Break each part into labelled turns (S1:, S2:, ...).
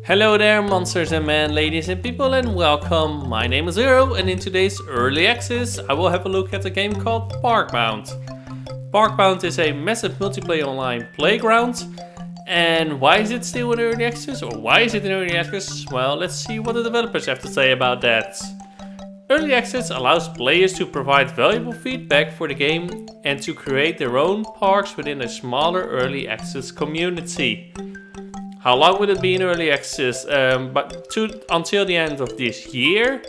S1: Hello there, monsters and men, ladies and people, and welcome. My name is Urly, and in today's early access, I will have a look at a game called Parkbound. Parkbound is a massive multiplayer online playground. And why is it still in early access, or why is it in early access? Well, let's see what the developers have to say about that. Early access allows players to provide valuable feedback for the game and to create their own parks within a smaller early access community. How long will it be in early access? Until the end of this year.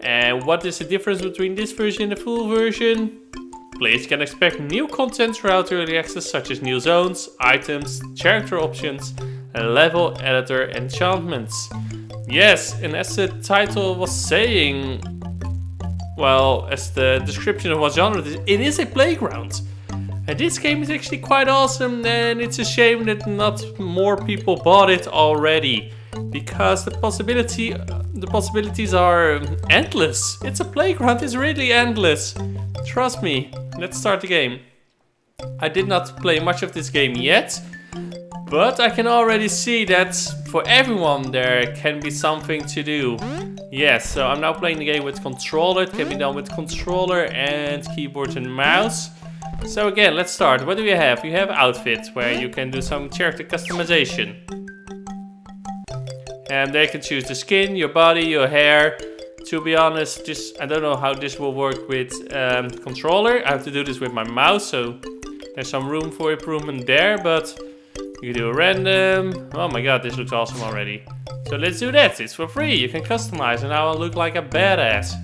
S1: And what is the difference between this version and the full version? Players can expect new content throughout early access, such as new zones, items, character options, and level editor enchantments. Yes, and as the title was saying, well, as the description of what genre it is, it is a playground. And this game is actually quite awesome, and it's a shame that not more people bought it already, because the possibilities are endless. It's a playground, it's really endless. Trust me. Let's start the game. I did not play much of this game yet, but I can already see that for everyone there can be something to do. Yes, so I'm now playing the game with controller. It can be done with controller and keyboard and mouse. So again, let's start. What do you have? You have outfit, where you can do some character customization. And there you can choose the skin, your body, your hair. To be honest, I don't know how this will work with controller. I have to do this with my mouse, so there's some room for improvement there, but you can do a random. Oh my god, this looks awesome already. So let's do that. It's for free. You can customize, and now I'll look like a badass.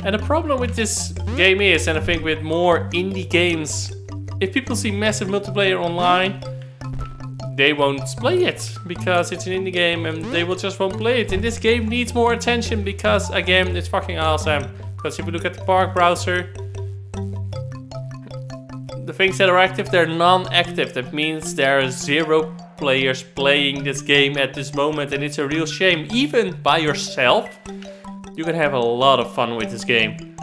S1: And the problem with this game is, and I think with more indie games, if people see massive multiplayer online, they won't play it because it's an indie game and they just won't play it. And this game needs more attention because, again, it's fucking awesome. Because if you look at the Park browser, the things that are active, they're non-active. That means there are 0 players playing this game at this moment, and it's a real shame. Even by yourself, you can have a lot of fun with this game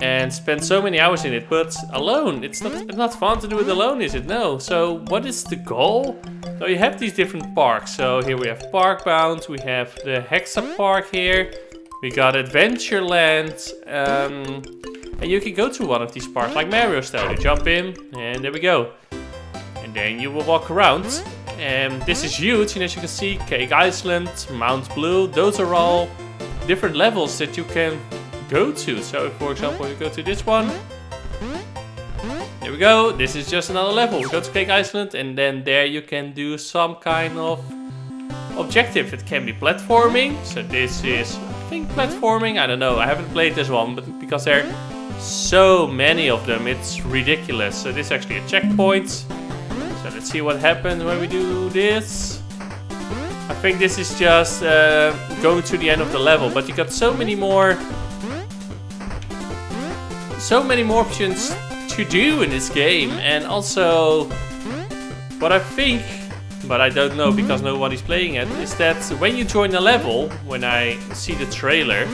S1: and spend so many hours in it, but alone, it's not fun to do it alone, is it? No. So what is the goal? So you have these different parks. So here we have Parkbound, we have the Hexa Park here, we got Adventureland, and you can go to one of these parks like Mario style. You jump in, and there we go. And then you will walk around, and this is huge, and as you can see, Cake Island, Mount Blue, those are all different levels that you can go to. So if, for example, you go to this one, there we go, this is just another level. We go to Cake Island, and then there you can do some kind of objective. It can be platforming, so this is, I think, platforming, I don't know, I haven't played this one, but because there are so many of them, it's ridiculous. So this is actually a checkpoint, so let's see what happens when we do this. I think this is just going to the end of the level, but you got so many more options to do in this game. And also, what I think, but I don't know because nobody's playing it, is that when you join a level, when I see the trailer,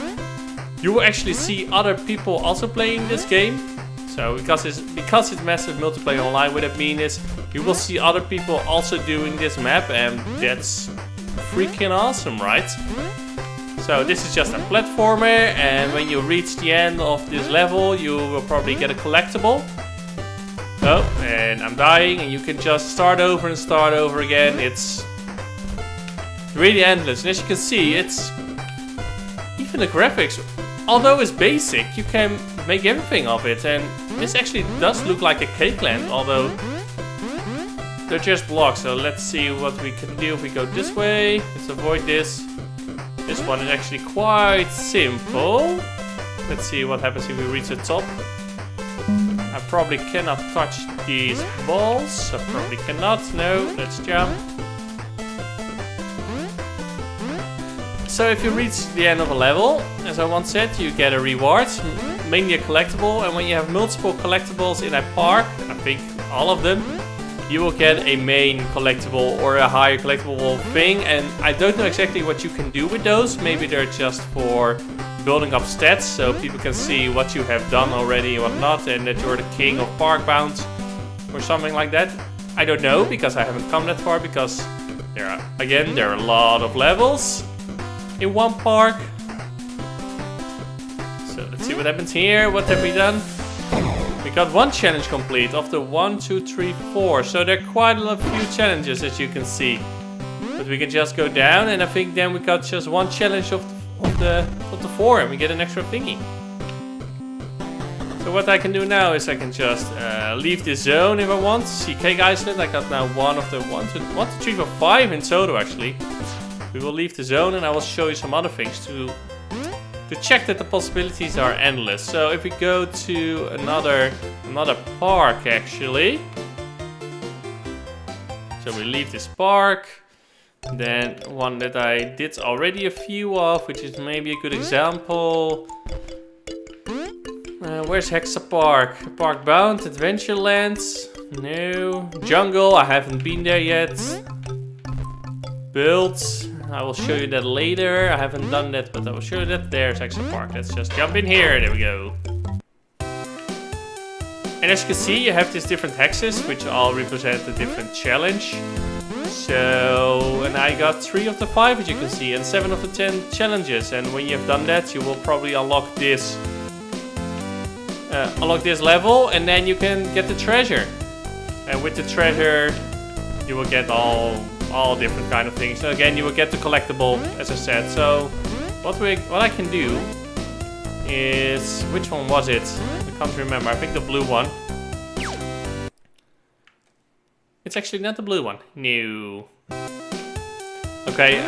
S1: you will actually see other people also playing this game. So because it's massive multiplayer online, what it means is you will see other people also doing this map, and that's freaking awesome, right? So this is just a platformer, and when you reach the end of this level, you will probably get a collectible. Oh, and I'm dying, and you can just start over and start over again. It's really endless, and as you can see, it's even the graphics, although it's basic, you can make everything of it, and this actually does look like a cake land, although they're just blocks. So let's see what we can do if we go this way. Let's avoid this. This one is actually quite simple. Let's see what happens if we reach the top. I probably cannot touch these balls. I probably cannot. No, let's jump. So if you reach the end of a level, as I once said, you get a reward, mainly a collectible. And when you have multiple collectibles in a park, I think all of them, you will get a main collectible or a higher collectible thing. And I don't know exactly what you can do with those. Maybe they're just for building up stats, so people can see what you have done already and whatnot, and that you're the king of Parkbound or something like that. I don't know, because I haven't come that far, because There are a lot of levels in one park. So let's see what happens here. What have we done? We got one challenge complete of the 1, 2, 3, 4. So there are quite a few challenges, as you can see. But we can just go down, and I think then we got just one challenge of the 4, and we get an extra thingy. So what I can do now is I can just leave this zone if I want. See Cake Island, I got now one of the 1, 2, 3, 4, 5 in total actually. We will leave the zone, and I will show you some other things to check that the possibilities are endless. So if we go to another park actually. So we leave this park. Then one that I did already a few of, which is maybe a good example. Where's Hexa Park? Park Bound, Adventurelands. No. Jungle, I haven't been there yet. Build, I will show you that later. I haven't done that, but I will show you that. There's Hexa Park. Let's just jump in here. There we go. And as you can see, you have these different hexes, which all represent a different challenge. So, and I got 3 of the 5, as you can see, and 7 of the 10 challenges. And when you have done that, you will probably unlock this level, and then you can get the treasure. And with the treasure, you will get all different kind of things. So again, you will get the collectible, as I said. So, what I can do is, which one was it? I can't remember. I think the blue one. It's actually not the blue one. No. Okay,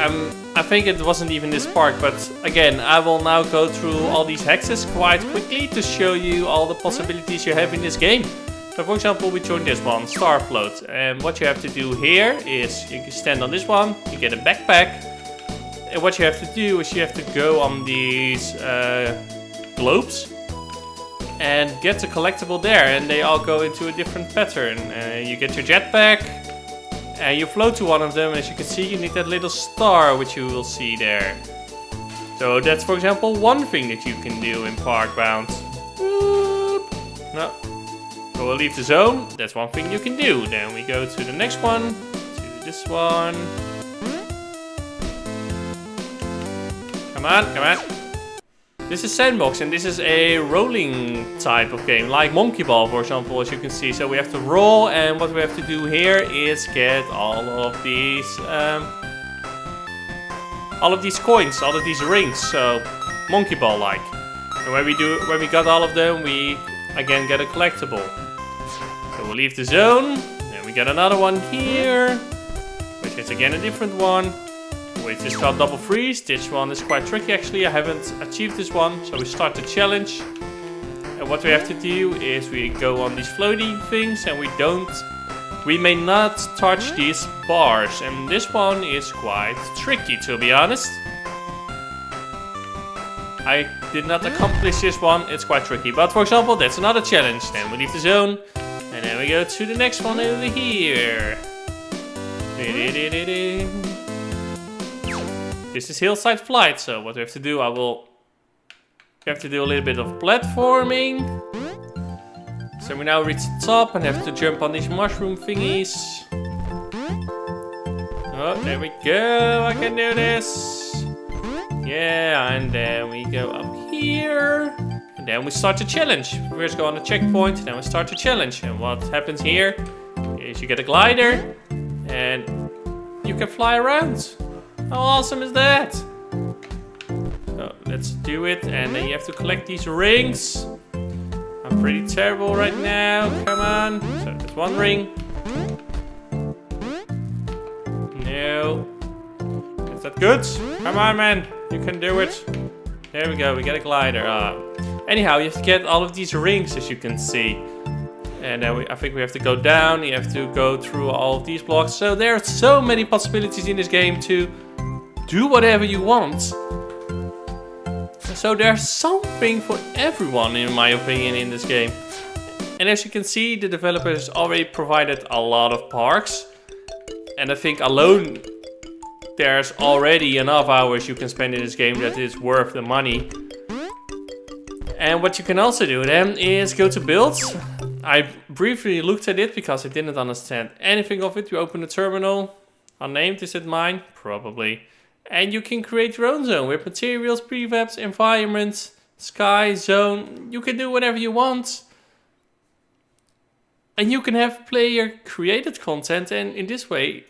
S1: I think it wasn't even this park, but again, I will now go through all these hexes quite quickly to show you all the possibilities you have in this game. So for example, we join this one, Star Float, and what you have to do here is you can stand on this one, you get a backpack, and what you have to do is you have to go on these globes and get the collectible there, and they all go into a different pattern. You get your jetpack, and you float to one of them. As you can see, you need that little star, which you will see there. So that's, for example, one thing that you can do in Park Bound. No. So we'll leave the zone. That's one thing you can do. Then we go to the next one, to this one. Come on, come on. This is Sandbox, and this is a rolling type of game, like Monkey Ball, for example, as you can see. So we have to roll, and what we have to do here is get all of these coins, all of these rings. So Monkey Ball like. And when we got all of them, we again get a collectible. So we'll leave the zone, and we get another one here, which is again a different one. We just got double freeze. This one is quite tricky actually. I haven't achieved this one. So we start the challenge. And what we have to do is we go on these floating things, and we may not touch these bars. And this one is quite tricky, to be honest. I did not accomplish this one. It's quite tricky. But for example, that's another challenge. Then we leave the zone, and then we go to the next one over here. This is Hillside Flight, so what we have to do, we have to do a little bit of platforming. So we now reach the top and have to jump on these mushroom thingies. Oh, there we go, I can do this. Yeah, and then we go up here. And then we start the challenge. We first go on the checkpoint, then we start the challenge. And what happens here is you get a glider, and you can fly around. How awesome is that? So let's do it, and then you have to collect these rings. I'm pretty terrible right now. Come on. So there's one ring. No. Is that good? Come on, man. You can do it. There we go. We get a glider. Anyhow, you have to get all of these rings, as you can see. And then I think we have to go down. You have to go through all of these blocks. So there are so many possibilities in this game to do whatever you want. So there's something for everyone, in my opinion, in this game. And as you can see, the developers already provided a lot of parks. And I think alone, there's already enough hours you can spend in this game that is worth the money. And what you can also do then is go to builds. I briefly looked at it because I didn't understand anything of it. You open the terminal. Unnamed, is it mine? Probably. And you can create your own zone with materials, prefabs, environment, sky, zone. You can do whatever you want. And you can have player created content, and in this way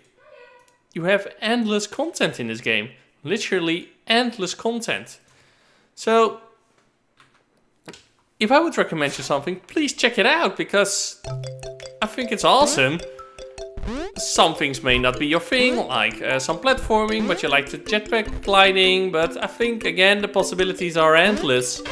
S1: you have endless content in this game. Literally endless content. So if I would recommend you something, please check it out, because I think it's awesome. Some things may not be your thing, like some platforming, but you like the jetpack gliding. But I think, again, the possibilities are endless.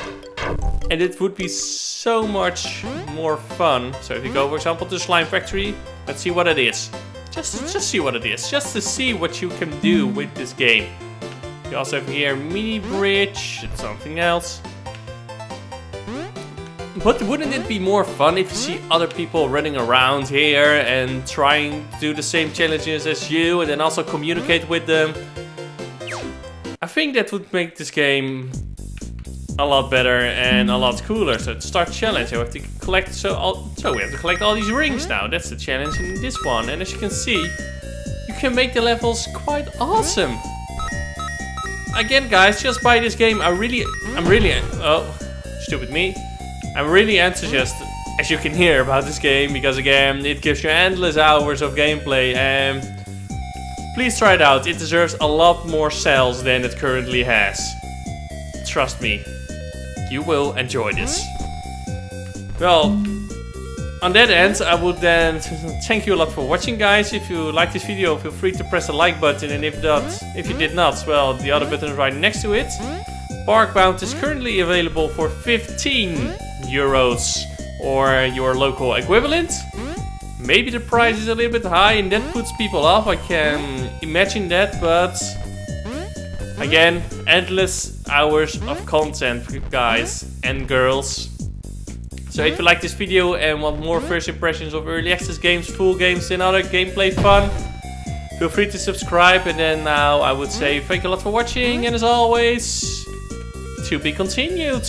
S1: And it would be so much more fun. So if you go, for example, to Slime Factory, let's see what it is. Just see what it is. Just to see what you can do with this game. You also have here mini bridge. It's something else. But wouldn't it be more fun if you see other people running around here and trying to do the same challenges as you, and then also communicate with them? I think that would make this game a lot better and a lot cooler. So to start challenge, you have to collect. So we have to collect all these rings now. That's the challenge in this one. And as you can see, you can make the levels quite awesome. Again, guys, just buy this game. I'm really, oh, stupid me. I'm really enthusiastic, as you can hear, about this game, because again, it gives you endless hours of gameplay, and please try it out. It deserves a lot more sales than it currently has. Trust me, you will enjoy this. Well, on that end, I would then thank you a lot for watching, guys. If you liked this video, feel free to press the like button, and if you did not, well, the other button is right next to it. Parkbound is currently available for 15 euros or your local equivalent. Maybe the price is a little bit high and that puts people off, I can imagine that, but again, endless hours of content, guys and girls. So if you like this video and want more first impressions of early access games, full games and other gameplay fun, feel free to subscribe. And then now I would say thank you a lot for watching, and as always, to be continued.